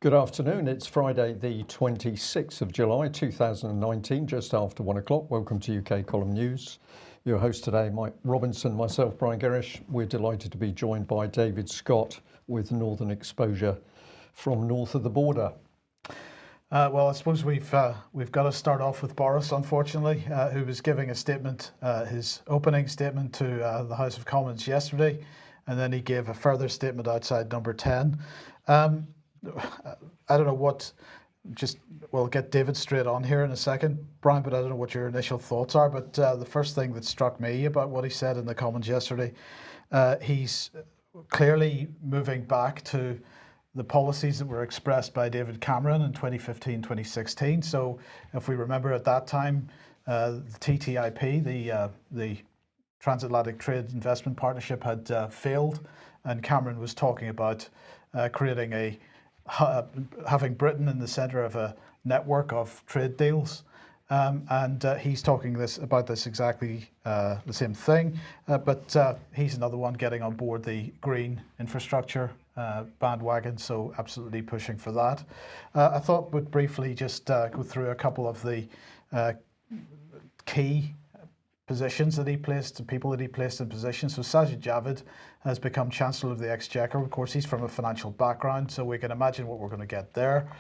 Good afternoon. It's Friday, the 26th of July 2019, just after 1 o'clock. Welcome to UK Column News. Your host today, Mike Robinson, myself, Brian Gerrish. We're delighted to be joined by David Scott with Northern Exposure from north of the border. Well, I suppose we've got to start off with Boris, unfortunately, who was giving a statement, his opening statement to the House of Commons yesterday, and then he gave a further statement outside Number 10. I don't know what, we'll get David straight on here in a second, Brian, but I don't know what your initial thoughts are. But the first thing that struck me about what he said in the Commons yesterday, he's clearly moving back to the policies that were expressed by David Cameron in 2015, 2016. So if we remember at that time, the TTIP, the Transatlantic Trade Investment Partnership, had failed, and Cameron was talking about creating having Britain in the centre of a network of trade deals. And he's talking about this exactly the same thing, but he's another one getting on board the green infrastructure bandwagon, so absolutely pushing for that. I thought we'd briefly just go through a couple of the key positions that he placed, and people that he placed in positions. So Sajid Javid has become Chancellor of the Exchequer. Of course, he's from a financial background, so we can imagine what we're going to get there.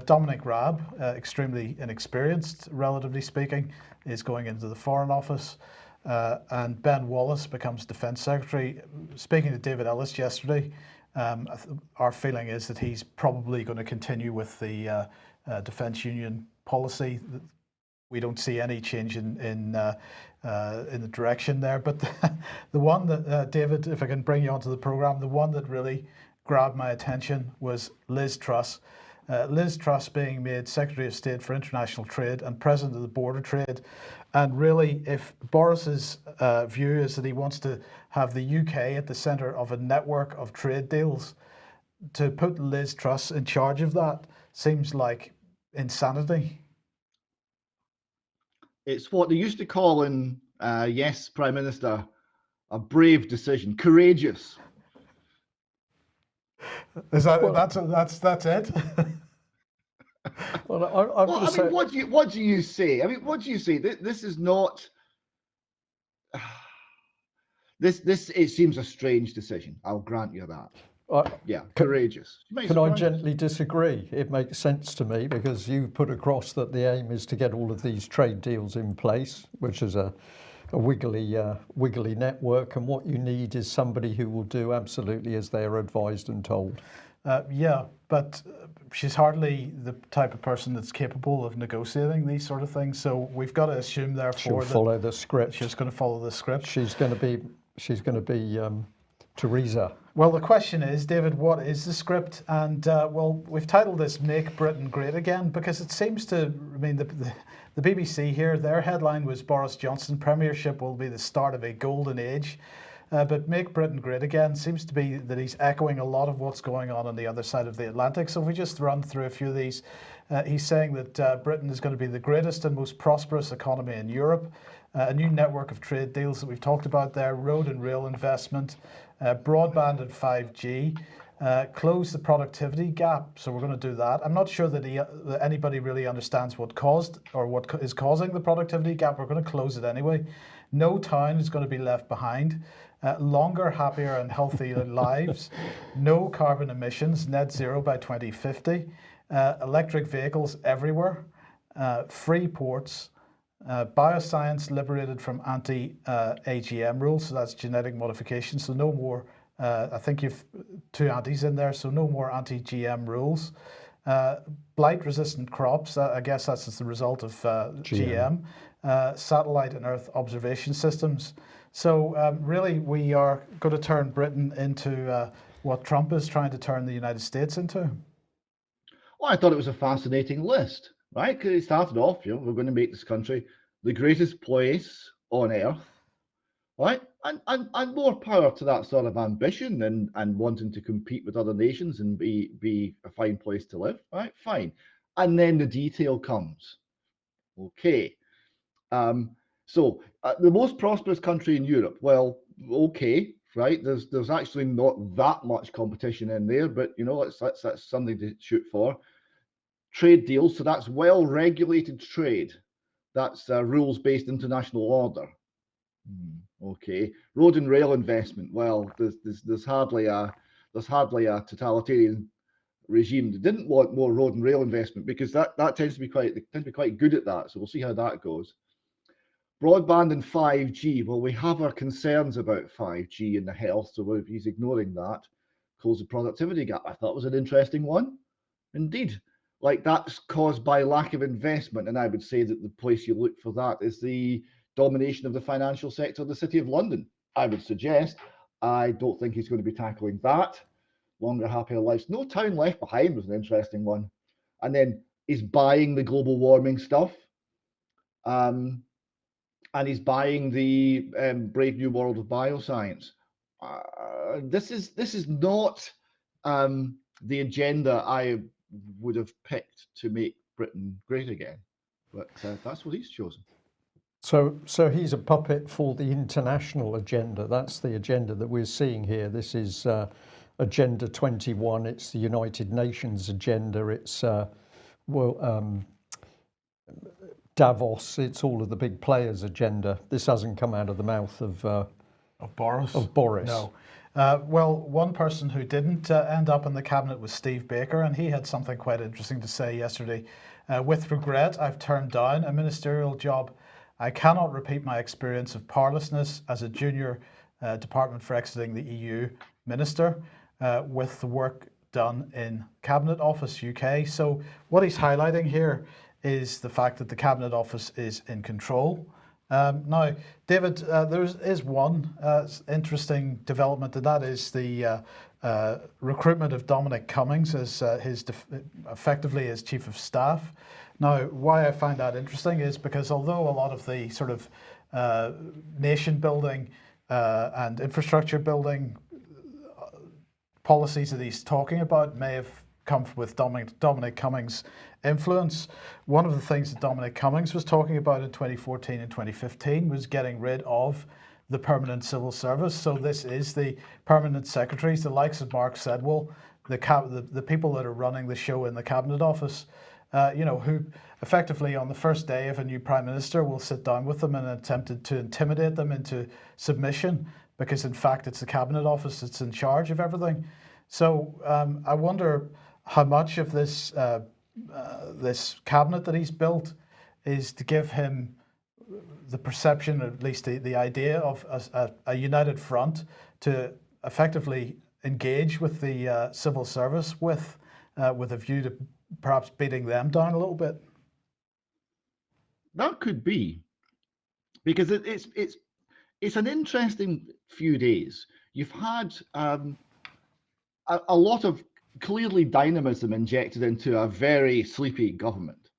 Dominic Raab, extremely inexperienced, relatively speaking, is going into the Foreign Office. And Ben Wallace becomes Defence Secretary. Speaking to David Ellis yesterday, our feeling is that he's probably going to continue with the Defence Union policy. We don't see any change in the direction there. But the one that, David, if I can bring you onto the programme, the one that really grabbed my attention was Liz Truss. Liz Truss being made Secretary of State for International Trade and President of the Border Trade. And really, if Boris's view is that he wants to have the UK at the centre of a network of trade deals, to put Liz Truss in charge of that seems like insanity. It's what they used to call in Yes, Prime Minister, a brave decision, courageous. Is that's it? Well, I mean, what do you say? I mean, what do you say? This is not. This it seems a strange decision. I'll grant you that. Courageous. Can I gently disagree? It makes sense to me because you put across that the aim is to get all of these trade deals in place, which is a wiggly network, and what you need is somebody who will do absolutely as they are advised and told. But she's hardly the type of person that's capable of negotiating these sort of things. So we've got to assume, therefore, she'll follow the script. She's going to follow the script. She's going to be Theresa. Well, the question is, David, what is the script? And well, we've titled this "Make Britain Great Again" because it seems to. I mean, the BBC here, their headline was Boris Johnson premiership will be the start of a golden age. But "Make Britain Great Again" seems to be that he's echoing a lot of what's going on the other side of the Atlantic. So if we just run through a few of these, he's saying that Britain is going to be the greatest and most prosperous economy in Europe, a new network of trade deals that we've talked about there, road and rail investment, broadband and 5G, close the productivity gap. So we're going to do that. I'm not sure that anybody really understands what caused or what is causing the productivity gap. We're going to close it anyway. No town is going to be left behind. Longer, happier and healthier lives. No carbon emissions, net zero by 2050. Electric vehicles everywhere. Free ports. Bioscience liberated from anti-AGM rules, so that's genetic modification. So no more, I think you've two antis in there, so no more anti-GM rules. Blight-resistant crops, I guess that's as the result of GM. Satellite and Earth observation systems. So really, we are going to turn Britain into what Trump is trying to turn the United States into. Well, I thought it was a fascinating list, right? Because it started off, we're going to make this country the greatest place on earth, right? And more power to that sort of ambition and wanting to compete with other nations and be a fine place to live, right? Fine. And then the detail comes. Okay. So the most prosperous country in Europe, well, okay, right? There's actually not that much competition in there, but you know, that's something to shoot for. Trade deals, so that's well-regulated trade. That's rules-based international order. Okay, road and rail investment. Well, there's hardly a totalitarian regime that didn't want more road and rail investment, because that tends to be quite good at that. So we'll see how that goes. Broadband and 5G. Well, we have our concerns about 5G and the health, so he's ignoring that. Close the productivity gap. I thought was an interesting one. Indeed. Like, that's caused by lack of investment, and I would say that the place you look for that is the domination of the financial sector of the City of London. I would suggest. I don't think he's going to be tackling that. Longer, happier lives. No Town Left Behind was an interesting one. And then he's buying the global warming stuff. And he's buying the Brave New World of Bioscience. This is not the agenda I would have picked to make Britain great again, but that's what he's chosen. So he's a puppet for the international agenda. That's the agenda that we're seeing here. This is Agenda 21. It's the United Nations agenda. It's Davos. It's all of the big players' agenda. This hasn't come out of the mouth of Boris. Of Boris. No. Well, one person who didn't end up in the cabinet was Steve Baker, and he had something quite interesting to say yesterday. With regret, I've turned down a ministerial job. I cannot repeat my experience of powerlessness as a junior department for exiting the EU minister with the work done in Cabinet Office UK. So what he's highlighting here is the fact that the Cabinet Office is in control. Now, David, there is one interesting development, and that is the recruitment of Dominic Cummings as effectively as Chief of Staff. Now, why I find that interesting is because although a lot of the sort of nation building and infrastructure building policies that he's talking about may have come with Dominic Cummings' influence, one of the things that Dominic Cummings was talking about in 2014 and 2015 was getting rid of the permanent civil service. So this is the permanent secretaries, the likes of Mark Sedwill, the people that are running the show in the Cabinet Office, who effectively on the first day of a new Prime Minister will sit down with them and attempted to intimidate them into submission, because in fact it's the Cabinet Office that's in charge of everything. So I wonder how much of this this cabinet that he's built is to give him the perception, at least the idea of a united front to effectively engage with the civil service with a view to perhaps beating them down a little bit. That could be, because it's an interesting few days. You've had a lot of clearly dynamism injected into a very sleepy government.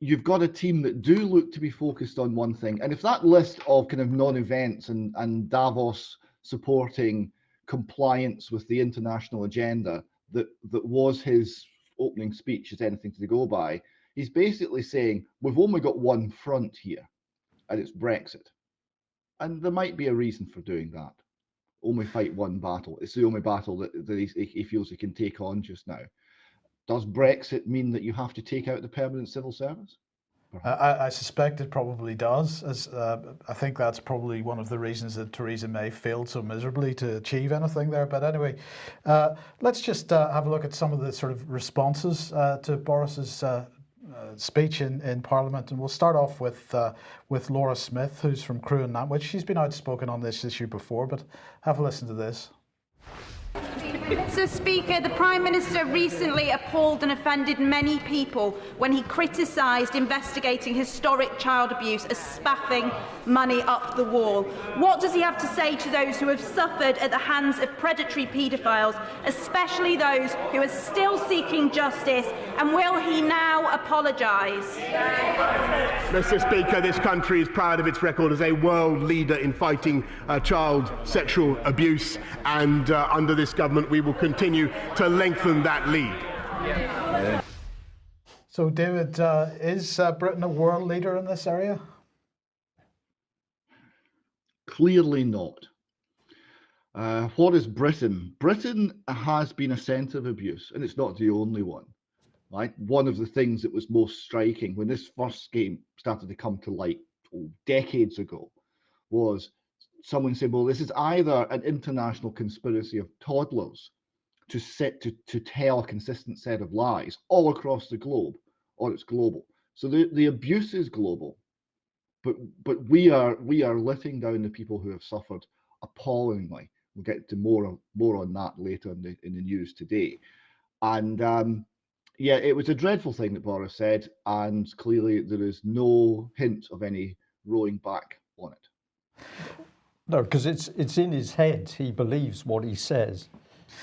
You've got a team that do look to be focused on one thing, and if that list of kind of non-events and Davos supporting compliance with the international agenda that was his opening speech is anything to go by, he's basically saying we've only got one front here, and it's Brexit. And there might be a reason for doing that. Only fight one battle. It's the only battle that he feels he can take on just now. Does Brexit mean that you have to take out the permanent civil service? I suspect it probably does. As I think that's probably one of the reasons that Theresa May failed so miserably to achieve anything there. But anyway, let's just have a look at some of the sort of responses to Boris's speech in Parliament, and we'll start off with Laura Smith, who's from Crewe and Nantwich. She's been outspoken on this issue before, but have a listen to this. Mr. Speaker, the Prime Minister recently appalled and offended many people when he criticised investigating historic child abuse as spaffing money up the wall. What does he have to say to those who have suffered at the hands of predatory paedophiles, especially those who are still seeking justice, and will he now apologise? Mr. Speaker, this country is proud of its record as a world leader in fighting child sexual abuse, and under this government we will continue to lengthen that lead. So, David, is Britain a world leader in this area? Clearly not. What is Britain? Britain has been a centre of abuse, and it's not the only one. Right? One of the things that was most striking when this first game started to come to light decades ago was someone said, well, this is either an international conspiracy of toddlers to tell a consistent set of lies all across the globe, or it's global. So the abuse is global, but we are letting down the people who have suffered appallingly. We'll get to more on that later in the news today. And yeah, it was a dreadful thing that Boris said, and clearly there is no hint of any rowing back on it. No, because it's in his head. He believes what he says,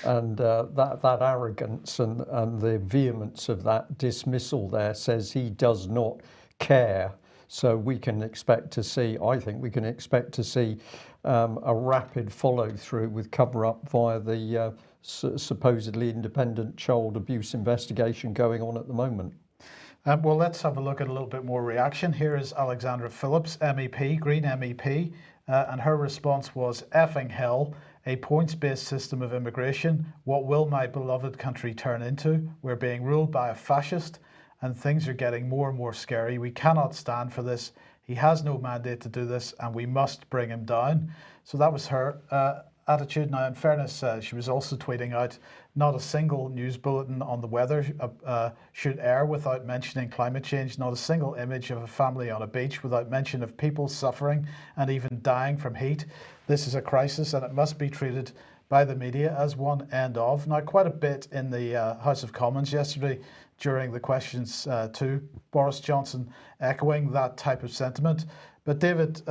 and that arrogance and the vehemence of that dismissal there says he does not care. So we can expect to see, I think we can expect to see a rapid follow through with cover up via the supposedly independent child abuse investigation going on at the moment. Well, let's have a look at a little bit more reaction. Here is Alexandra Phillips, MEP, Green MEP, and her response was, effing hell, a points-based system of immigration. What will my beloved country turn into? We're being ruled by a fascist, and things are getting more and more scary. We cannot stand for this. He has no mandate to do this, and we must bring him down. So that was her attitude. Now, in fairness, she was also tweeting out, not a single news bulletin on the weather should air without mentioning climate change, not a single image of a family on a beach without mention of people suffering and even dying from heat. This is a crisis, and it must be treated by the media as one, end of. Now, quite a bit in the House of Commons yesterday during the questions to Boris Johnson echoing that type of sentiment. But David,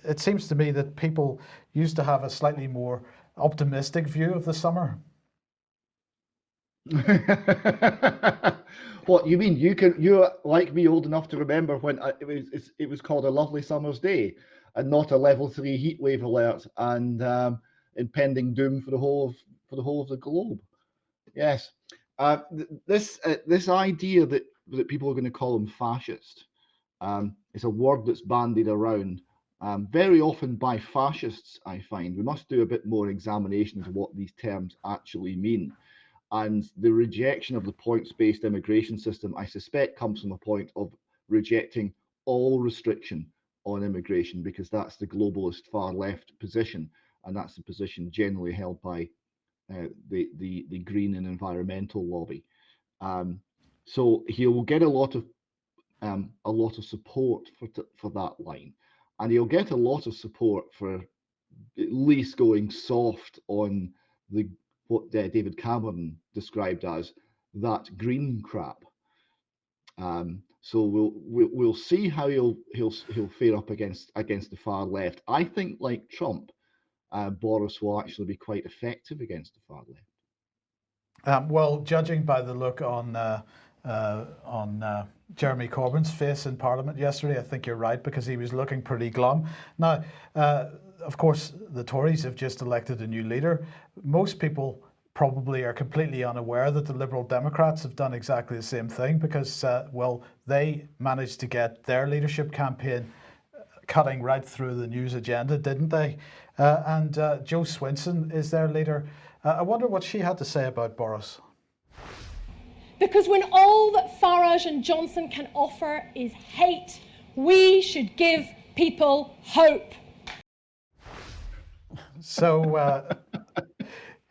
it seems to me that people used to have a slightly more optimistic view of the summer. What you mean? You're like me, old enough to remember when it was called A Lovely Summer's Day, and not a level 3 heat wave alert and impending doom for the whole of the globe. Yes, this idea that people are going to call him fascist. It's a word that's bandied around very often by fascists, I find. We must do a bit more examination into what these terms actually mean. And the rejection of the points-based immigration system, I suspect, comes from a point of rejecting all restriction on immigration, because that's the globalist far-left position, and that's the position generally held by the green and environmental lobby. So he'll get a lot of support for that line, and he'll get a lot of support for at least going soft on what David Cameron described as that green crap. So we'll see how he'll fare up against the far left. I think, like Trump, Boris will actually be quite effective against the far left. Well, judging by the look on Jeremy Corbyn's face in Parliament yesterday, I think you're right, because he was looking pretty glum. Now, of course, the Tories have just elected a new leader. Most people probably are completely unaware that the Liberal Democrats have done exactly the same thing, because, well, they managed to get their leadership campaign cutting right through the news agenda, didn't they? And Jo Swinson is their leader. I wonder what she had to say about Boris. Because when all that Farage and Johnson can offer is hate, we should give people hope. So,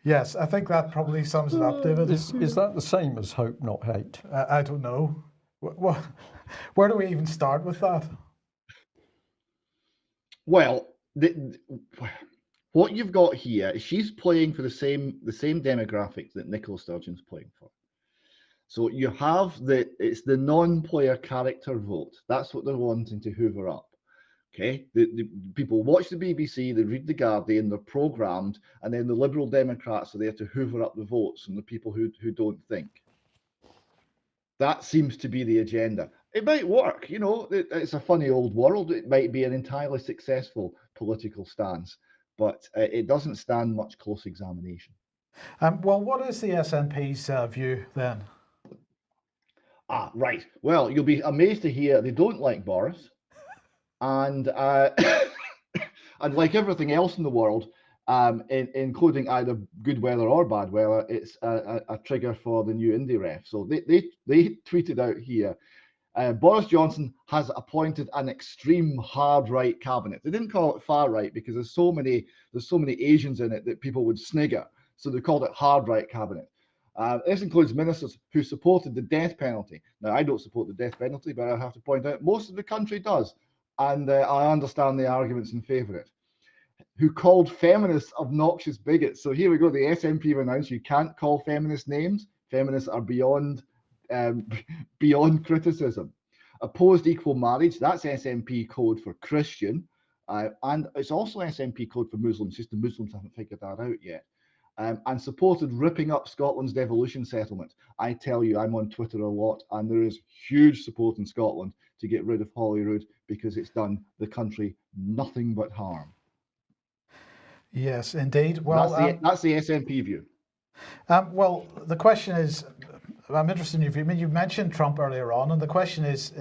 yes, I think that probably sums it up, David. Is that the same as hope, not hate? I don't know. Where do we even start with that? Well, what you've got here is she's playing for the same demographics that Nicola Sturgeon's playing for. So you have it's the non-player character vote. That's what they're wanting to hoover up. Okay, the people watch the BBC, they read the Guardian, they're programmed, and then the Liberal Democrats are there to hoover up the votes from the people who don't think. That seems to be the agenda. It might work, you know. It's a funny old world. It might be an entirely successful political stance, but it doesn't stand much close examination. Well, what is the SNP's view then? Right. Well, you'll be amazed to hear they don't like Boris, and and like everything else in the world, including either good weather or bad weather, it's a trigger for the new Indy ref. So they tweeted out here, Boris Johnson has appointed an extreme hard right cabinet. They didn't call it far right because there's so many Asians in it that people would snigger. So they called it hard right cabinet. This includes ministers who supported the death penalty. Now, I don't support the death penalty, but I have to point out most of the country does. And I understand the arguments in favour of it. Who called feminists obnoxious bigots. So here we go. The SNP have announced you can't call feminists names. Feminists are beyond criticism. Opposed equal marriage. That's SNP code for Christian. And it's also SNP code for Muslims. Just the Muslims haven't figured that out yet. And supported ripping up Scotland's devolution settlement. I tell you, I'm on Twitter a lot, and there is huge support in Scotland to get rid of Holyrood because it's done the country nothing but harm. Yes, indeed. Well, that's the SNP view. Well, the question is, I'm interested in your view. I mean, you mentioned Trump earlier on, and the question is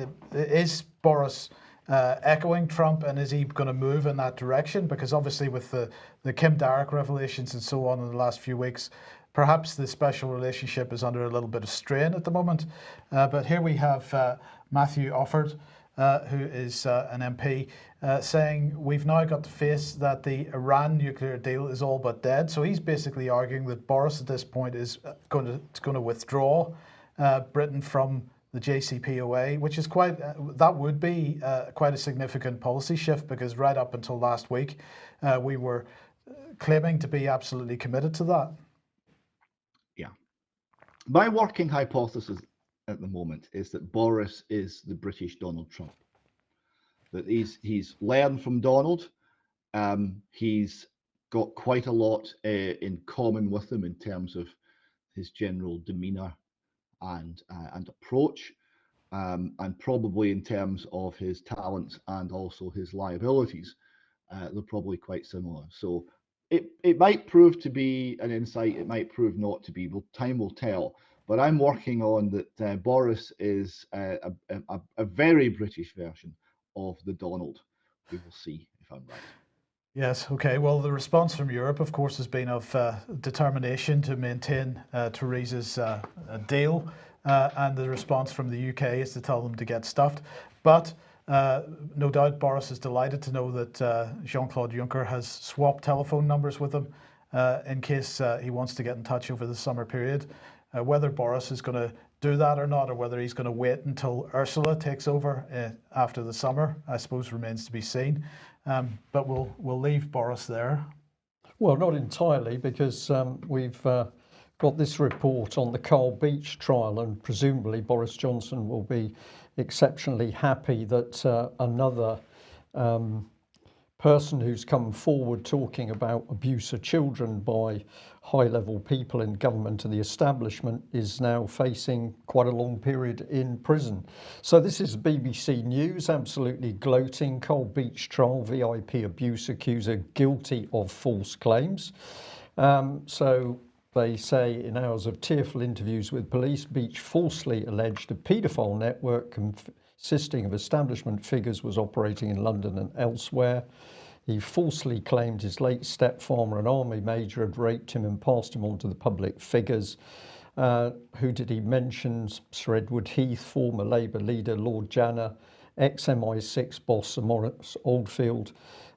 Boris echoing Trump, and is he going to move in that direction? Because obviously with the Kim Darroch revelations and so on in the last few weeks, perhaps the special relationship is under a little bit of strain at the moment. But here we have Matthew Offord, who is an MP, saying we've now got to face that the Iran nuclear deal is all but dead. So he's basically arguing that Boris at this point is going to withdraw Britain from the JCPOA, which is that would be quite a significant policy shift, because right up until last week we were claiming to be absolutely committed to that. Yeah. My working hypothesis at the moment is that Boris is the British Donald Trump. That he's learned from Donald. He's got quite a lot in common with him in terms of his general demeanour and approach, and probably in terms of his talents and also his liabilities. They're probably quite similar. So it might prove to be an insight. It might prove not to be. Well, time will tell. But I'm working on that Boris is a very British version of the Donald. We will see if I'm right. Yes, okay. Well, the response from Europe, of course, has been of determination to maintain Theresa's deal. And the response from the UK is to tell them to get stuffed. But no doubt Boris is delighted to know that Jean-Claude Juncker has swapped telephone numbers with him in case he wants to get in touch over the summer period. Whether Boris is going to do that or not, or whether he's going to wait until Ursula takes over after the summer, I suppose remains to be seen. But we'll leave Boris there. Well, not entirely, because we've got this report on the Carl Beach trial, and presumably Boris Johnson will be exceptionally happy that another person who's come forward talking about abuse of children by high-level people in government and the establishment is now facing quite a long period in prison. So this is BBC News, absolutely gloating. Carl Beach trial, VIP abuse accuser guilty of false claims. So they say in hours of tearful interviews with police, Beach falsely alleged a paedophile network consisting of establishment figures was operating in London and elsewhere. He falsely claimed his late stepfather, an army major, had raped him and passed him on to the public figures. Who did he mention? Sir Edward Heath, former Labour leader, Lord Janner, ex-MI6 boss Sir Maurice Oldfield,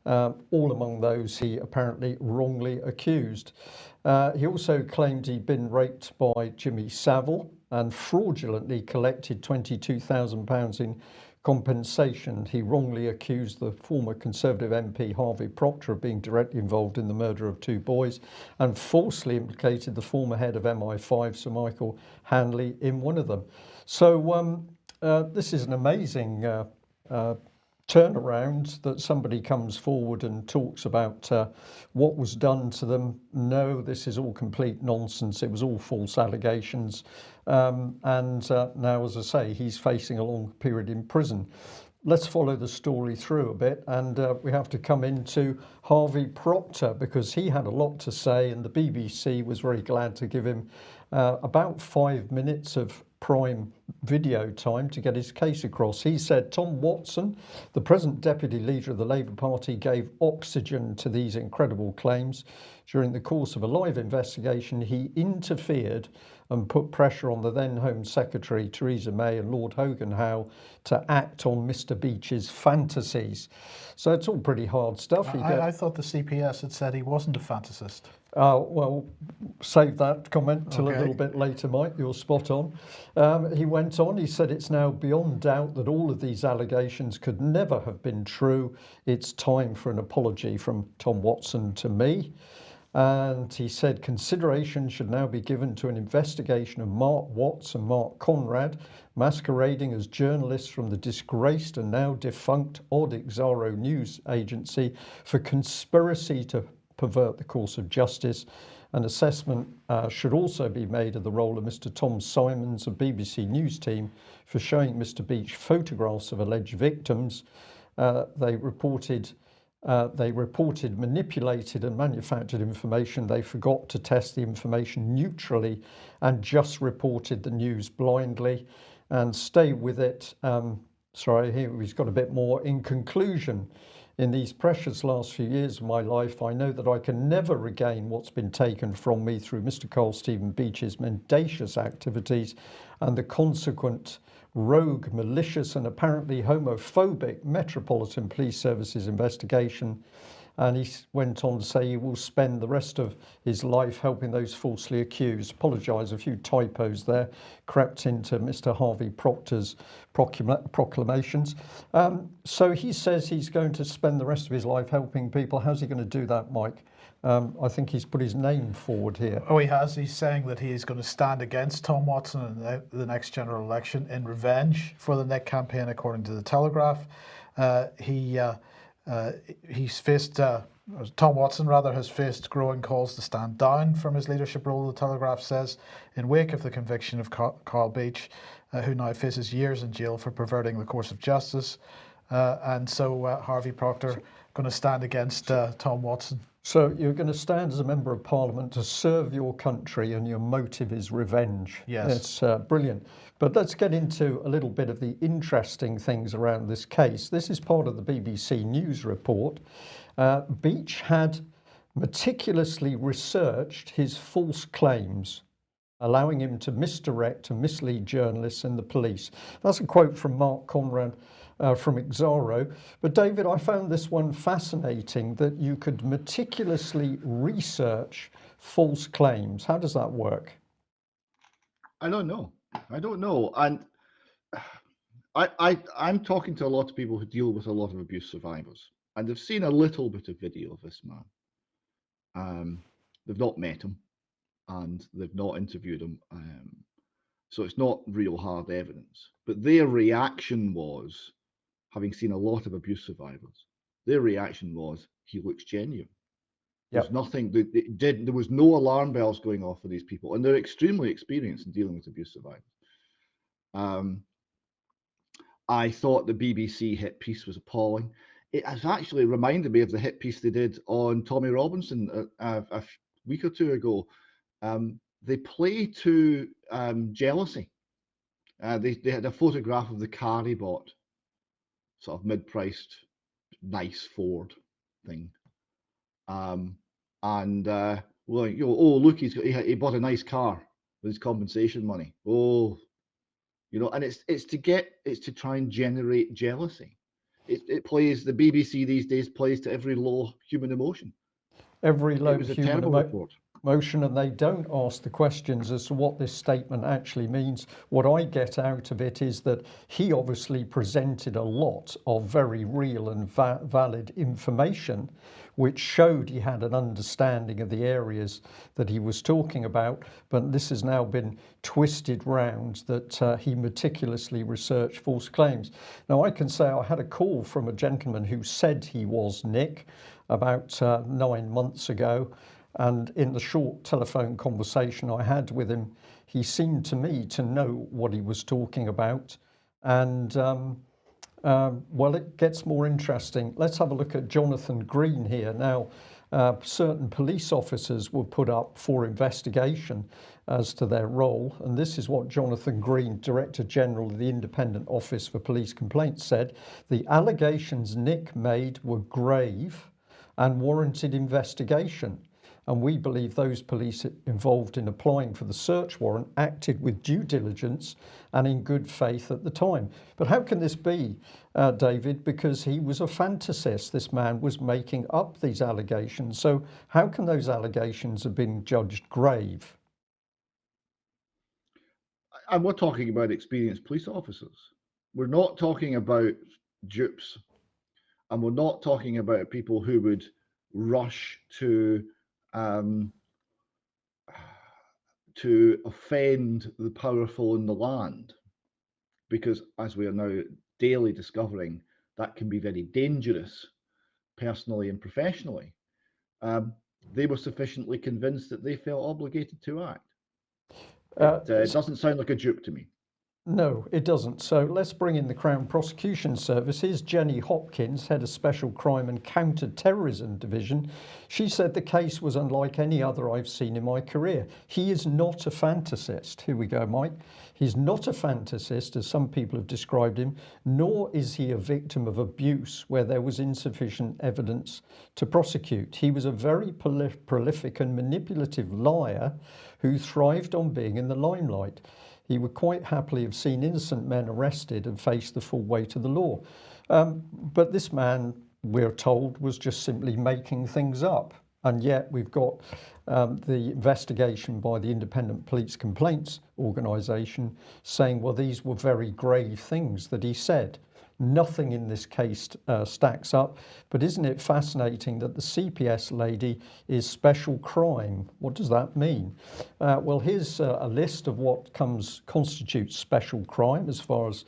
all among those he apparently wrongly accused. He also claimed he'd been raped by Jimmy Savile and fraudulently collected £22,000 in compensation. He wrongly accused the former Conservative MP Harvey Procter of being directly involved in the murder of two boys, and falsely implicated the former head of MI5, Sir Michael Hanley, in one of them. So this is an amazing turnaround, that somebody comes forward and talks about what was done to them. No, this is all complete nonsense. It was all false allegations. And now, as I say, he's facing a long period in prison. Let's follow the story through a bit, and we have to come into Harvey Procter, because he had a lot to say, and the BBC was very glad to give him about 5 minutes of prime video time to get his case across. He said Tom Watson, the present deputy leader of the Labour Party, gave oxygen to these incredible claims. During the course of a live investigation, he interfered and put pressure on the then Home Secretary Theresa May and Lord Hogan Howe to act on Mr Beach's fantasies. So it's all pretty hard stuff. I thought the CPS had said he wasn't a fantasist. Well, save that comment till Okay. a little bit later, Mike. You're spot on. He went on, he said it's now beyond doubt that all of these allegations could never have been true. It's time for an apology from Tom Watson to me. And he said consideration should now be given to an investigation of Mark Watts and Mark Conrad, masquerading as journalists from the disgraced and now defunct Odd Exaro news agency for conspiracy to pervert the course of justice. An assessment should also be made of the role of Mr Tom Simons of BBC News team for showing Mr Beach photographs of alleged victims. They reported manipulated and manufactured information. They forgot to test the information neutrally and just reported the news blindly. And stay with it. Sorry, here he's got a bit more. In conclusion, in these precious last few years of my life, I know that I can never regain what's been taken from me through Mr Carl Stephen Beach's mendacious activities and the consequent rogue, malicious and apparently homophobic Metropolitan Police Service's investigation. And he went on to say he will spend the rest of his life helping those falsely accused. Apologise, a few typos there crept into Mr Harvey Proctor's proclamations. So he says he's going to spend the rest of his life helping people. How's he going to do that, Mike? I think he's put his name forward here. Oh, he has. He's saying that he is going to stand against Tom Watson in the next general election in revenge for the Nick campaign, according to the Telegraph. He's faced, Tom Watson rather, has faced growing calls to stand down from his leadership role, the Telegraph says, in wake of the conviction of Carl Beach, who now faces years in jail for perverting the course of justice. And so Harvey Proctor going to stand against Tom Watson. So you're going to stand as a member of Parliament to serve your country and your motive is revenge. Yes. It's brilliant. But let's get into a little bit of the interesting things around this case. This is part of the BBC News report. Beach had meticulously researched his false claims, allowing him to misdirect and mislead journalists and the police. That's a quote from Mark Conrad from Exaro. But David, I found this one fascinating, that you could meticulously research false claims. How does that work? I don't know. And I'm talking to a lot of people who deal with a lot of abuse survivors, and they've seen a little bit of video of this man. They've not met him and they've not interviewed him. So it's not real hard evidence. But their reaction was, having seen a lot of abuse survivors, their reaction was, he looks genuine. There's nothing, there was no alarm bells going off for these people, and they're extremely experienced in dealing with abuse survivors. I thought the BBC hit piece was appalling. It has actually reminded me of the hit piece they did on Tommy Robinson a week or two ago. They play to jealousy. They had a photograph of the car he bought, sort of mid-priced, nice Ford thing. Well, you know, oh look, he bought a nice car with his compensation money. Oh, you know, and it's to try and generate jealousy. It plays, the BBC these days plays to every low human emotion. Every low human emotion, and they don't ask the questions as to what this statement actually means. What I get out of it is that he obviously presented a lot of very real and valid information, which showed he had an understanding of the areas that he was talking about. But this has now been twisted round that he meticulously researched false claims. Now, I can say I had a call from a gentleman who said he was Nick about 9 months ago. And in the short telephone conversation I had with him, he seemed to me to know what he was talking about. And well, it gets more interesting. Let's have a look at Jonathan Green here. Now, certain police officers were put up for investigation as to their role. And this is what Jonathan Green, Director General of the Independent Office for Police Complaints, said. The allegations Nick made were grave and warranted investigation. And we believe those police involved in applying for the search warrant acted with due diligence and in good faith at the time. But how can this be, David? Because he was a fantasist. This man was making up these allegations. So how can those allegations have been judged grave? And we're talking about experienced police officers. We're not talking about dupes. And we're not talking about people who would rush to offend the powerful in the land, because as we are now daily discovering, that can be very dangerous, personally and professionally. They were sufficiently convinced that they felt obligated to act. It doesn't sound like a dupe to me. No, it doesn't. So let's bring in the Crown Prosecution Service. Here's Jenny Hopkins, Head of Special Crime and Counter-Terrorism Division. She said the case was unlike any other I've seen in my career. He is not a fantasist. Here we go, Mike. He's not a fantasist, as some people have described him, nor is he a victim of abuse where there was insufficient evidence to prosecute. He was a very prolific and manipulative liar who thrived on being in the limelight. He would quite happily have seen innocent men arrested and face the full weight of the law. But this man, we're told, was just simply making things up. And yet we've got the investigation by the Independent Police Complaints Organisation saying, well, these were very grave things that he said. Nothing in this case stacks up. But isn't it fascinating that the CPS lady is special crime? What does that mean? Well, here's a list of what constitutes special crime as far as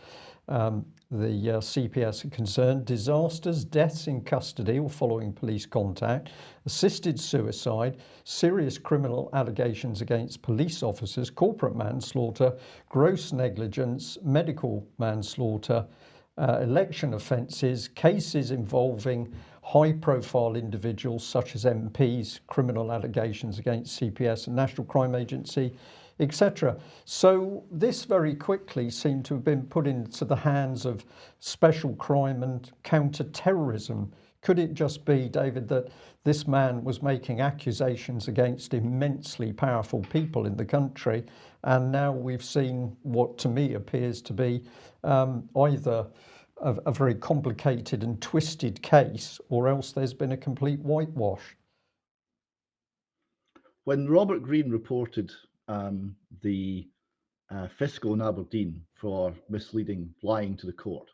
the CPS are concerned: disasters, deaths in custody or following police contact, assisted suicide, serious criminal allegations against police officers, corporate manslaughter, gross negligence, medical manslaughter, election offences, cases involving high-profile individuals such as MPs, criminal allegations against CPS and National Crime Agency, etc. So this very quickly seemed to have been put into the hands of special crime and counter-terrorism. Could it just be, David, that this man was making accusations against immensely powerful people in the country, and now we've seen what to me appears to be either a very complicated and twisted case, or else there's been a complete whitewash? When Robert Greene reported the fiscal in Aberdeen for lying to the court,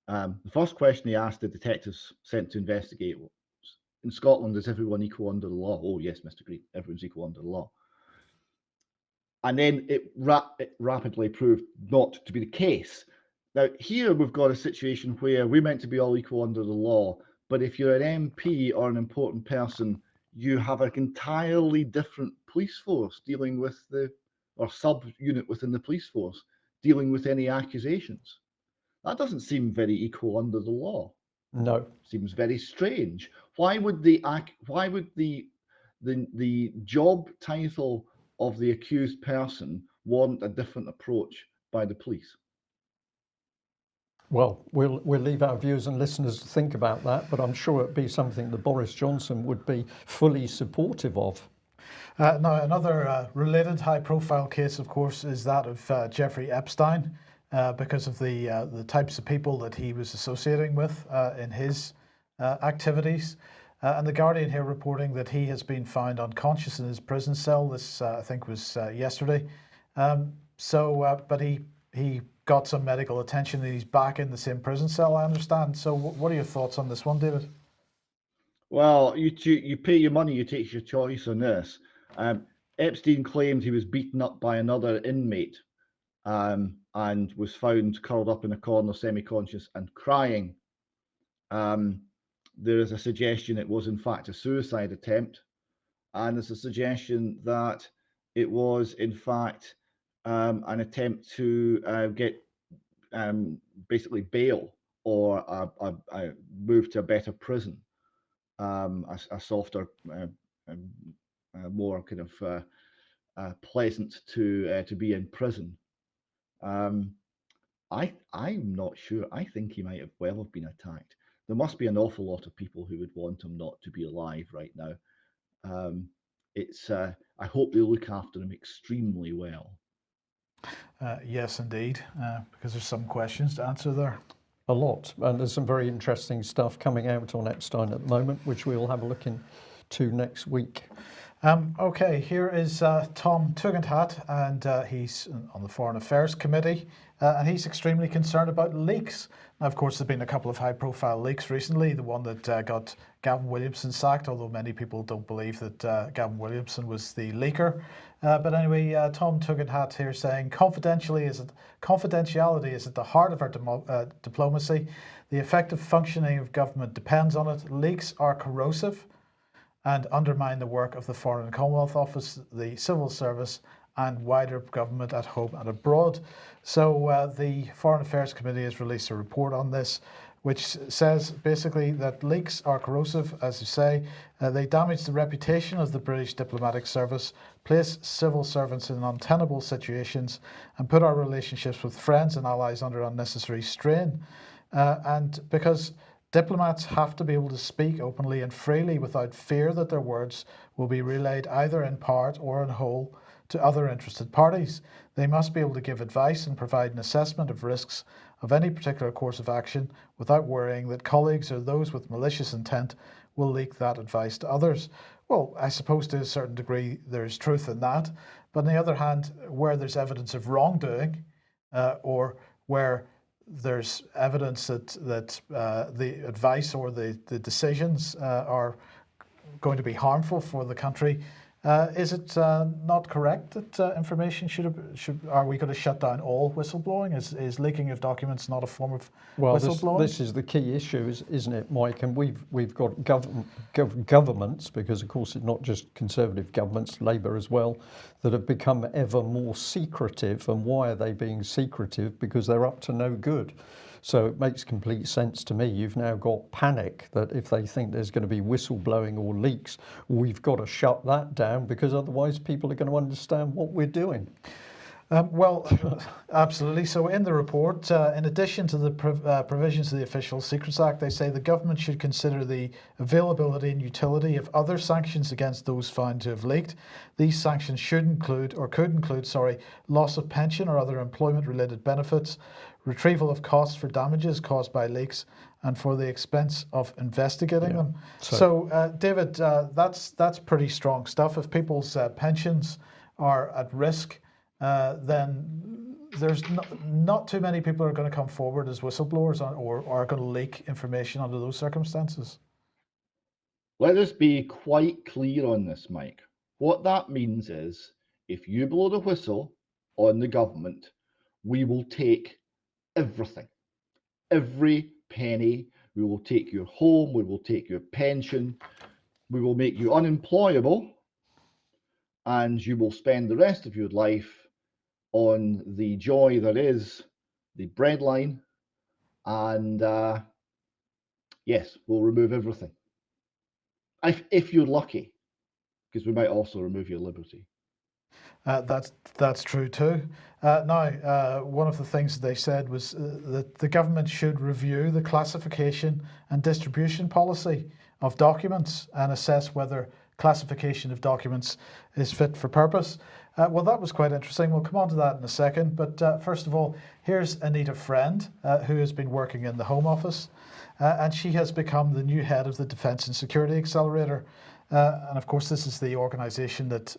the first question he asked the detectives sent to investigate was, in Scotland, is everyone equal under the law? Oh, yes, Mr. Greene, everyone's equal under the law. And then it rapidly proved not to be the case. Now, here we've got a situation where we're meant to be all equal under the law, but if you're an MP or an important person, you have an entirely different police force dealing with or sub-unit within the police force dealing with any accusations. That doesn't seem very equal under the law. No. Seems very strange. Why would the job title of the accused person warrant a different approach by the police? Well, we'll leave our viewers and listeners to think about that, but I'm sure it'd be something that Boris Johnson would be fully supportive of. Now, another related high-profile case, of course, is that of Jeffrey Epstein, because of the types of people that he was associating with in his activities. And the Guardian here reporting that he has been found unconscious in his prison cell. This, I think, was yesterday. But he got some medical attention and he's back in the same prison cell, I understand. So what are your thoughts on this one, David? Well, you pay your money, you take your choice on this. Epstein claimed he was beaten up by another inmate and was found curled up in a corner, semi-conscious and crying. There is a suggestion it was in fact a suicide attempt, and there's a suggestion that it was in fact an attempt to get basically bail or a move to a better prison. a softer, more kind of pleasant to be in prison. I'm not sure. I think he might have been attacked. There must be an awful lot of people who would want him not to be alive right now. I hope they look after him extremely well. Yes, indeed, because there's some questions to answer there. A lot, and there's some very interesting stuff coming out on Epstein at the moment, which we'll have a look into next week. Okay, here is Tom Tugendhat, and he's on the Foreign Affairs Committee, and he's extremely concerned about leaks. Now, of course, there have been a couple of high-profile leaks recently. The one that got Gavin Williamson sacked, although many people don't believe that Gavin Williamson was the leaker. But anyway, Tom Tugendhat here saying, confidentiality is at the heart of our diplomacy. The effective functioning of government depends on it. Leaks are corrosive and undermine the work of the Foreign and Commonwealth Office, the civil service, and wider government at home and abroad. So the Foreign Affairs Committee has released a report on this, which says basically that leaks are corrosive, as you say. They damage the reputation of the British diplomatic service, place civil servants in untenable situations, and put our relationships with friends and allies under unnecessary strain. And because diplomats have to be able to speak openly and freely without fear that their words will be relayed either in part or in whole to other interested parties. They must be able to give advice and provide an assessment of risks of any particular course of action without worrying that colleagues or those with malicious intent will leak that advice to others. Well, I suppose to a certain degree there's truth in that, but on the other hand, where there's evidence of wrongdoing or where there's evidence that the advice or the decisions are going to be harmful for the country, is it not correct that information are we going to shut down all whistleblowing? Is leaking of documents not a form of whistleblowing? This is the key issue, isn't it, Mike? And we've got governments, because of course it's not just Conservative governments, Labour as well, that have become ever more secretive. And why are they being secretive? Because they're up to no good. So it makes complete sense to me. You've now got panic that if they think there's going to be whistleblowing or leaks, we've got to shut that down, because otherwise people are going to understand what we're doing. Well, absolutely. So in the report, in addition to the provisions of the Official Secrets Act, they say the government should consider the availability and utility of other sanctions against those found to have leaked. These sanctions could include loss of pension or other employment-related benefits, retrieval of costs for damages caused by leaks, and for the expense of investigating them. So, David, that's pretty strong stuff. If people's pensions are at risk, then there's not too many people are going to come forward as whistleblowers or are going to leak information under those circumstances. Let us be quite clear on this, Mike. What that means is, if you blow the whistle on the government, we will take everything, every penny. We will take your home, we will take your pension, we will make you unemployable, and you will spend the rest of your life on the joy that is the breadline. And yes, we'll remove everything. If you're lucky, because we might also remove your liberty. That's true too. Now, one of the things they said was that the government should review the classification and distribution policy of documents and assess whether classification of documents is fit for purpose. Well, that was quite interesting. We'll come on to that in a second. But first of all, here's Anita Friend, who has been working in the Home Office, and she has become the new head of the Defence and Security Accelerator. And of course, this is the organisation that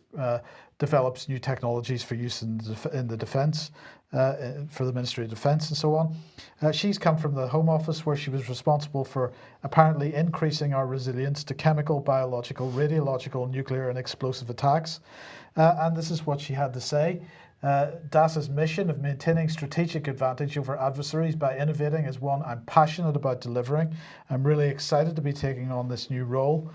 develops new technologies for use in the defence, for the Ministry of Defence and so on. She's come from the Home Office, where she was responsible for apparently increasing our resilience to chemical, biological, radiological, nuclear and explosive attacks. And this is what she had to say. DASA's mission of maintaining strategic advantage over adversaries by innovating is one I'm passionate about delivering. I'm really excited to be taking on this new role.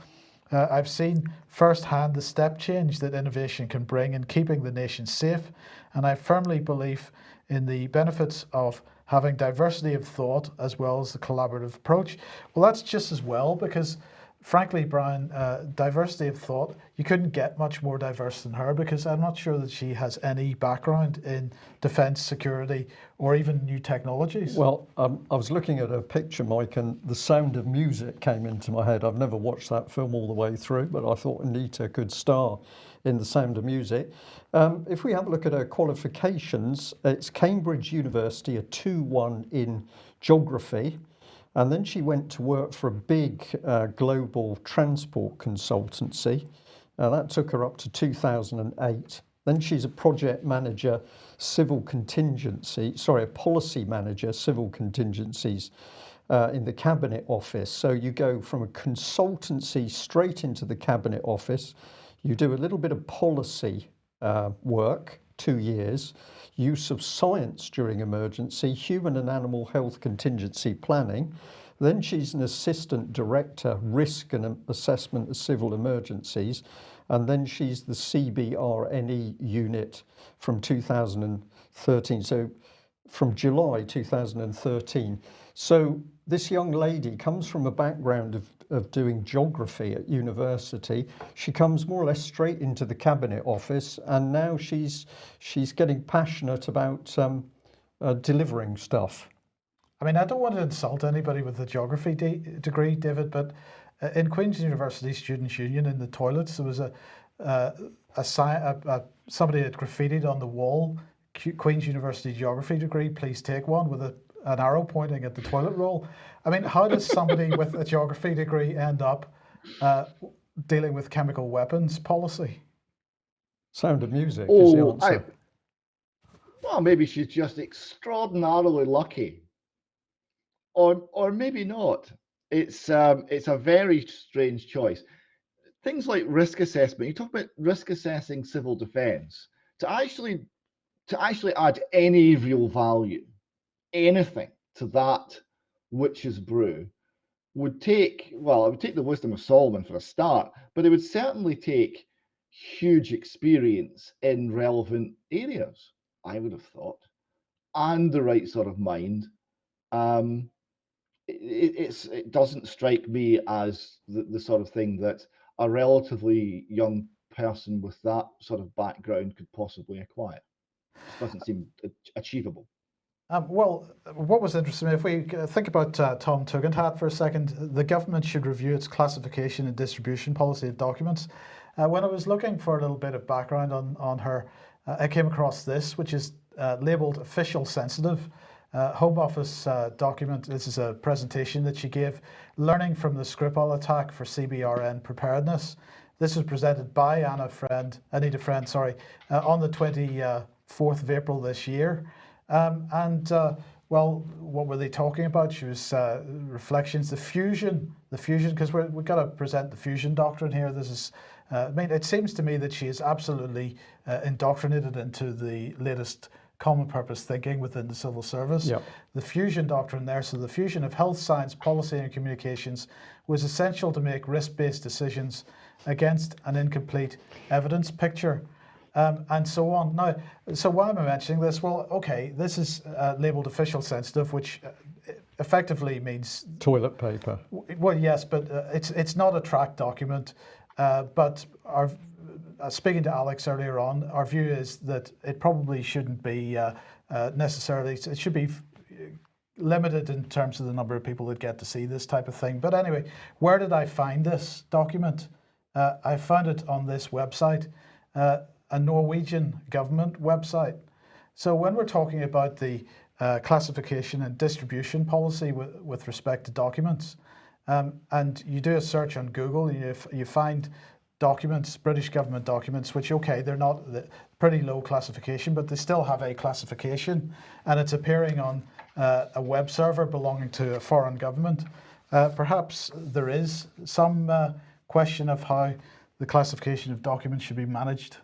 I've seen firsthand the step change that innovation can bring in keeping the nation safe, and I firmly believe in the benefits of having diversity of thought as well as the collaborative approach. Well, that's just as well, because frankly, Brian, diversity of thought, you couldn't get much more diverse than her, because I'm not sure that she has any background in defence, security, or even new technologies. Well, I was looking at a picture, Mike, and The Sound of Music came into my head. I've never watched that film all the way through, but I thought Anita could star in The Sound of Music. If we have a look at her qualifications, it's Cambridge University, a 2-1 in geography. And then she went to work for a big global transport consultancy. That took her up to 2008. Then she's a project manager, a policy manager, civil contingencies in the Cabinet Office. So you go from a consultancy straight into the Cabinet Office. You do a little bit of policy work, 2 years, use of science during emergency, human and animal health contingency planning. Then she's an assistant director, risk and assessment of civil emergencies. And then she's the CBRNE unit from 2013. So from July 2013. So this young lady comes from a background of doing geography at university. She comes more or less straight into the Cabinet Office, and now she's getting passionate about delivering stuff. I mean, I don't want to insult anybody with a geography degree, David, but in Queen's University Students' Union, in the toilets, there was somebody had graffitied on the wall, Queen's University Geography degree, please take one, with an arrow pointing at the toilet roll. I mean, how does somebody with a geography degree end up dealing with chemical weapons policy? Sound of Music is the answer. Well, maybe she's just extraordinarily lucky. Or maybe not. It's a very strange choice. Things like risk assessment. You talk about risk assessing civil defence. To actually add any real value, anything to that witch's brew, would take, well, it would take the wisdom of Solomon for a start, but it would certainly take huge experience in relevant areas, I would have thought, and the right sort of mind. It doesn't strike me as the sort of thing that a relatively young person with that sort of background could possibly acquire. It doesn't seem achievable. Well, what was interesting, if we think about Tom Tugendhat for a second, the government should review its classification and distribution policy of documents. When I was looking for a little bit of background on her, I came across this, which is labelled official sensitive. Home Office document. This is a presentation that she gave, learning from the Skripal attack for CBRN preparedness. This was presented by Anita Friend, on the 24th of April this year. Well, what were they talking about? She was reflections, the fusion, because we've got to present the fusion doctrine here. This is, I mean, it seems to me that she is absolutely indoctrinated into the latest common purpose thinking within the civil service. Yep. The fusion doctrine there, so the fusion of health, science, policy and communications was essential to make risk-based decisions against an incomplete evidence picture, and so on. Now, so why am I mentioning this? Well, okay, this is labelled official sensitive, which effectively means toilet paper. Well, yes, but it's not a track document, but our speaking to Alex earlier on, our view is that it probably shouldn't be necessarily, it should be limited in terms of the number of people that get to see this type of thing. But anyway, where did I find this document? I found it on this website, a Norwegian government website. So when we're talking about the classification and distribution policy with respect to documents, and you do a search on Google, you find documents, British government documents, which, okay, they're not pretty low classification, but they still have a classification, and it's appearing on a web server belonging to a foreign government. Perhaps there is some question of how the classification of documents should be managed.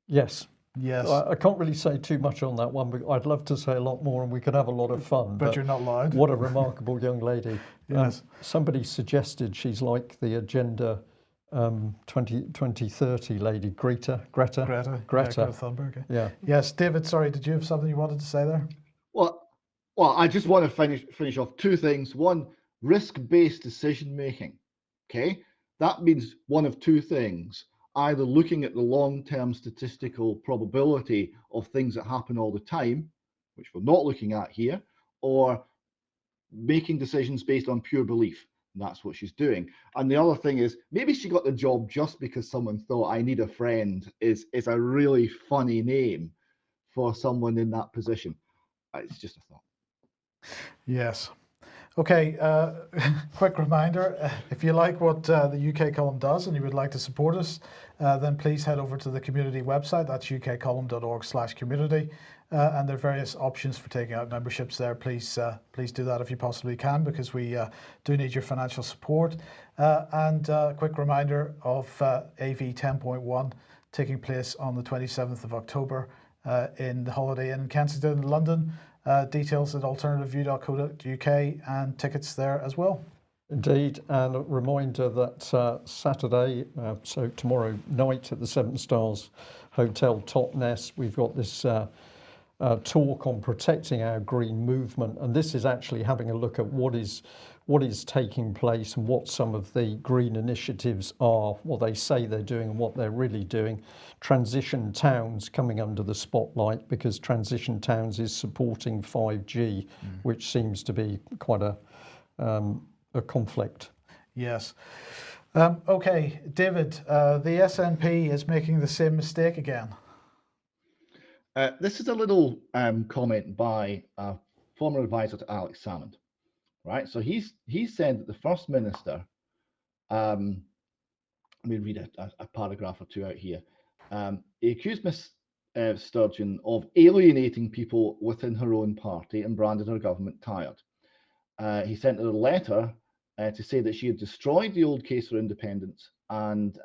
Yes. Yes. I can't really say too much on that one, but I'd love to say a lot more and we could have a lot of fun. But you're not allowed. What a remarkable young lady. Yes. Somebody suggested she's like the Agenda 2030 lady, Greta Thunberg. Yeah. Yes, David, sorry, did you have something you wanted to say there? Well, I just want to finish off two things. One, risk-based decision making. Okay, that means one of two things: either looking at the long-term statistical probability of things that happen all the time, which we're not looking at here, or making decisions based on pure belief. And that's what she's doing. And the other thing is, maybe she got the job just because someone thought "I need a friend" is a really funny name for someone in that position. It's just a thought. Yes. Okay, quick reminder, if you like what the UK Column does and you would like to support us, then please head over to the community website. That's ukcolumn.org/community. And there are various options for taking out memberships there. Please do that if you possibly can, because we do need your financial support. And a quick reminder of AV 10.1 taking place on the 27th of October in the Holiday Inn in Kensington, London. Details at alternativeview.co.uk and tickets there as well. Indeed, and a reminder that Saturday, so tomorrow night at the Seven Stars Hotel Totnes, we've got this talk on protecting our green movement, and this is actually having a look at what is taking place and what some of the green initiatives are, what they say they're doing and what they're really doing. Transition Towns coming under the spotlight because Transition Towns is supporting 5G, which seems to be quite a conflict. Yes. Okay, David, the SNP is making the same mistake again. This is a little comment by a former advisor to Alex Salmond, right? So he said that the First Minister, let me read a paragraph or two out here. He accused Miss Sturgeon of alienating people within her own party and branded her government tired. He sent her a letter to say that she had destroyed the old case for independence and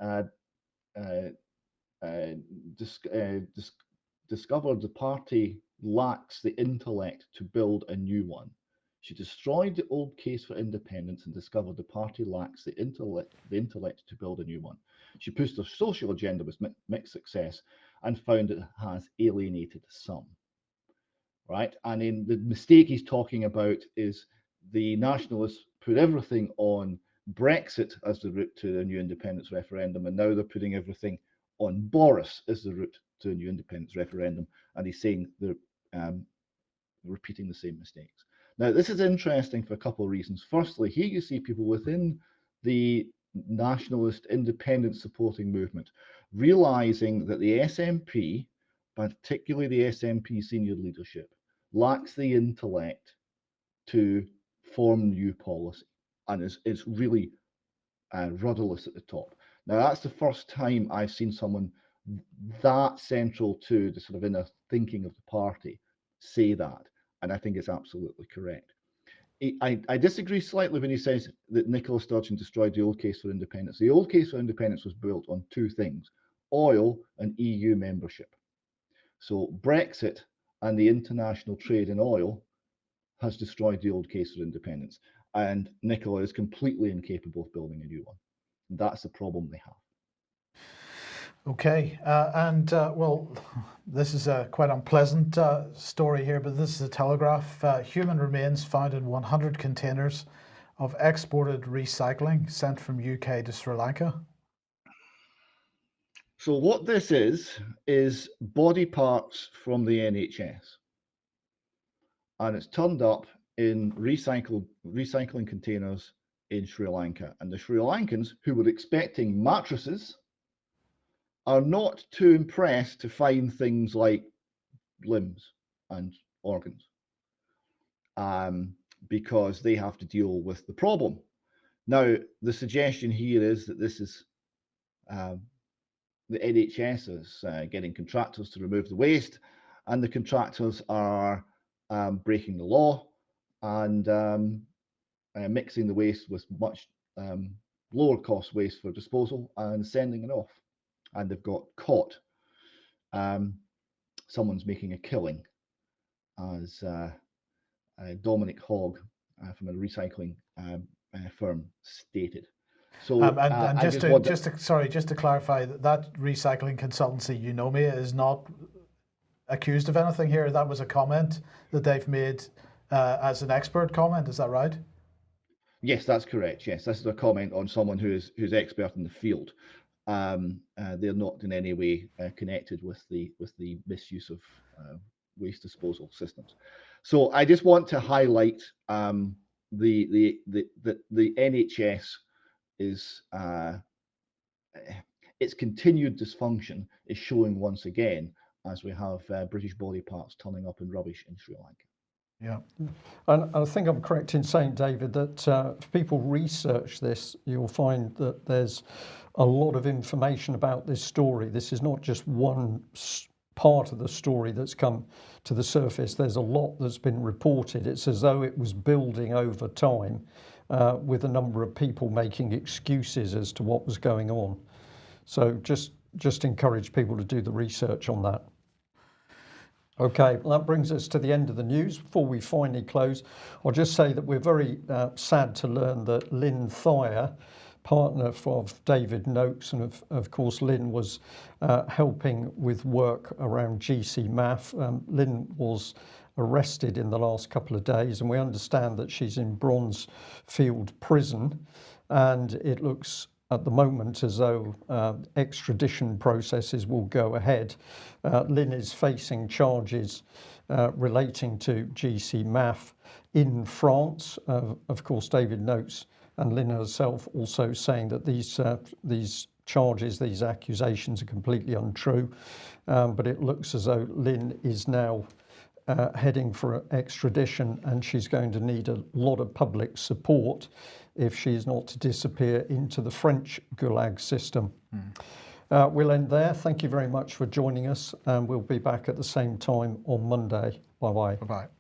discovered the party lacks the intellect to build a new one. She destroyed the old case for independence and discovered the party lacks the intellect to build a new one. She pushed her social agenda with mixed success and found it has alienated some. Right? And in the mistake he's talking about is the nationalists put everything on Brexit as the route to a new independence referendum, and now they're putting everything on Boris as the route to a new independence referendum, and he's saying they're repeating the same mistakes. Now, this is interesting for a couple of reasons. Firstly, here you see people within the nationalist independence supporting movement realizing that the SNP, particularly the SNP senior leadership, lacks the intellect to form new policy and is really rudderless at the top. Now, that's the first time I've seen someone that central to the sort of inner thinking of the party say that, and I think it's absolutely correct. I disagree slightly when he says that Nicola Sturgeon destroyed the old case for independence. The old case for independence was built on two things: oil and EU membership. So Brexit and the international trade in oil has destroyed the old case for independence, and Nicola is completely incapable of building a new one. That's the problem they have. Okay, well, this is a quite unpleasant story here, but this is a Telegraph. Human remains found in 100 containers of exported recycling sent from UK to Sri Lanka. So what this is body parts from the NHS. And it's turned up in recycling containers in Sri Lanka. And the Sri Lankans, who were expecting mattresses, are not too impressed to find things like limbs and organs, because they have to deal with the problem. Now, the suggestion here is that this is the NHS is getting contractors to remove the waste, and the contractors are breaking the law and mixing the waste with much lower cost waste for disposal and sending it off. And they've got caught. Someone's making a killing, as Dominic Hogg from a recycling firm stated. So, and just to clarify, that recycling consultancy Eunomia is not accused of anything here. That was a comment that they've made as an expert comment. Is that right? Yes, that's correct. Yes, this is a comment on someone who's expert in the field. They're not in any way connected with the misuse of waste disposal systems. So I just want to highlight the NHS is its continued dysfunction is showing once again as we have British body parts turning up in rubbish in Sri Lanka. Yeah. And I think I'm correct in saying, David, that if people research this, you'll find that there's a lot of information about this story. This is not just one part of the story that's come to the surface. There's a lot that's been reported. It's as though it was building over time with a number of people making excuses as to what was going on. So just encourage people to do the research on that. Okay, well, that brings us to the end of the news. Before we finally close, I'll just say that we're very sad to learn that Lynn Thayer, partner of David Noakes, and of course Lynn was helping with work around GC MAF. Lynn was arrested in the last couple of days, and we understand that she's in Bronzefield Prison, and it looks at the moment as though extradition processes will go ahead. Lynn is facing charges relating to GC MAF in France. Of course, David Noakes and Lynn herself also saying that these charges, these accusations are completely untrue. But it looks as though Lynn is now heading for extradition, and she's going to need a lot of public support if she is not to disappear into the French Gulag system. We'll end there. Thank you very much for joining us, and we'll be back at the same time on Monday. Bye-bye. Bye-bye.